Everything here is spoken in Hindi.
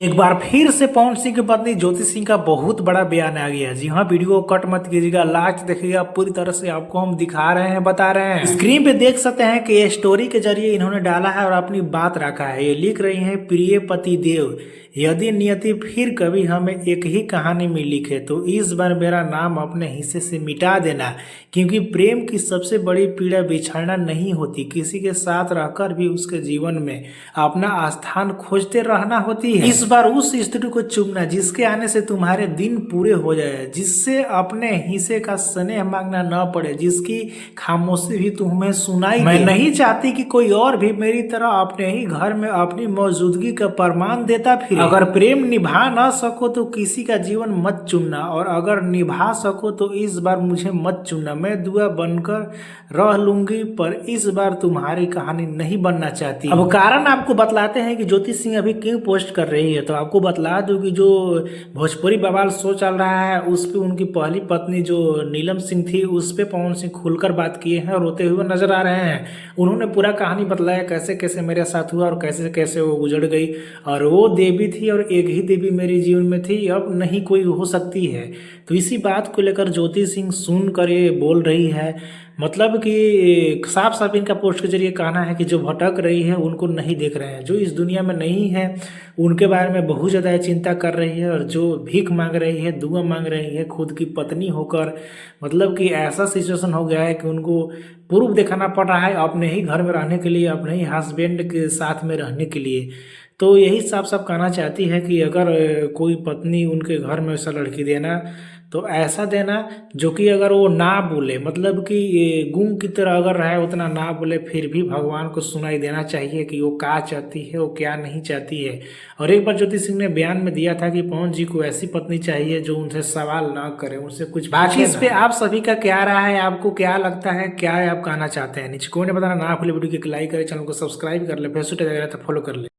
एक बार फिर से पवन सिंह की पत्नी ज्योति सिंह का बहुत बड़ा बयान आ गया। जी हाँ, वीडियो को कट मत कीजिएगा, लास्ट देखिएगा, पूरी तरह से आपको हम दिखा रहे हैं, बता रहे हैं। स्क्रीन पे देख सकते हैं कि ये स्टोरी के जरिए इन्होंने डाला है और अपनी बात रखा है। ये लिख रही हैं, प्रिय पति देव, यदि नियति फिर कभी हमें एक ही कहानी में लिखे तो इस बार मेरा नाम अपने हिस्से से मिटा देना, क्योंकि प्रेम की सबसे बड़ी पीड़ा बिछड़ना नहीं होती, किसी के साथ रहकर भी उसके जीवन में अपना स्थान खोजते रहना होती है। इस बार उस स्त्री को चुनना जिसके आने से तुम्हारे दिन पूरे हो जाए, जिससे अपने हिस्से का स्नेह मांगना न पड़े, जिसकी खामोशी भी तुम्हें सुनाई दे। मैं नहीं चाहती कि कोई और भी मेरी तरह अपने ही घर में अपनी मौजूदगी का प्रमाण देता फिरे। अगर प्रेम निभा ना सको तो किसी का जीवन मत चुनना, और अगर निभा सको तो इस बार मुझे मत चुनना। मैं दुआ बनकर रह लूंगी, पर इस बार तुम्हारी कहानी नहीं बनना चाहती। अब कारण आपको बतलाते हैं कि ज्योति सिंह अभी क्यों पोस्ट कर रही है। तो आपको बतला दूं कि जो भोजपुरी बवाल शो चल रहा है उस पे उनकी पहली पत्नी जो नीलम सिंह थी, उस पे पवन सिंह खुलकर बात किए हैं और रोते हुए नजर आ रहे हैं। उन्होंने पूरा कहानी बतलाया, कैसे कैसे मेरे साथ हुआ और कैसे कैसे वो गुजर गई, और वो देवी थी और एक ही देवी मेरे जीवन में थी, अब नहीं कोई हो सकती है। तो इसी बात को लेकर ज्योति सिंह सुनकर ये बोल रही है, मतलब कि साफ साफ इनका पोस्ट के जरिए कहना है कि जो भटक रही है उनको नहीं देख रहे हैं, जो इस दुनिया में नहीं है उनके बारे में बहुत ज़्यादा चिंता कर रही है, और जो भीख मांग रही है, दुआ मांग रही है खुद की पत्नी होकर, मतलब कि ऐसा सिचुएशन हो गया है कि उनको प्रूफ दिखाना पड़ रहा है अपने ही घर में रहने के लिए, अपने ही हस्बैंड के साथ में रहने के लिए। तो यही साफ साफ कहना चाहती है कि अगर कोई पत्नी उनके घर में ऐसा लड़की देना तो ऐसा देना जो कि अगर वो ना बोले, मतलब कि ये गूंग की तरह अगर रहे, उतना ना बोले, फिर भी भगवान को सुनाई देना चाहिए कि वो क्या चाहती है, वो क्या नहीं चाहती है। और एक बार ज्योति सिंह ने बयान में दिया था कि पवन जी को ऐसी पत्नी चाहिए जो उनसे सवाल ना करे, उनसे कुछ। बाकी इस पे आप सभी का क्या रहा है, आपको क्या लगता है, क्या आप कहना चाहते हैं, नीचे कमेंट में बताना ना भूले। वीडियो को लाइक करें, चैनल को सब्सक्राइब कर ले, फेसबुक पे तो फॉलो कर ले।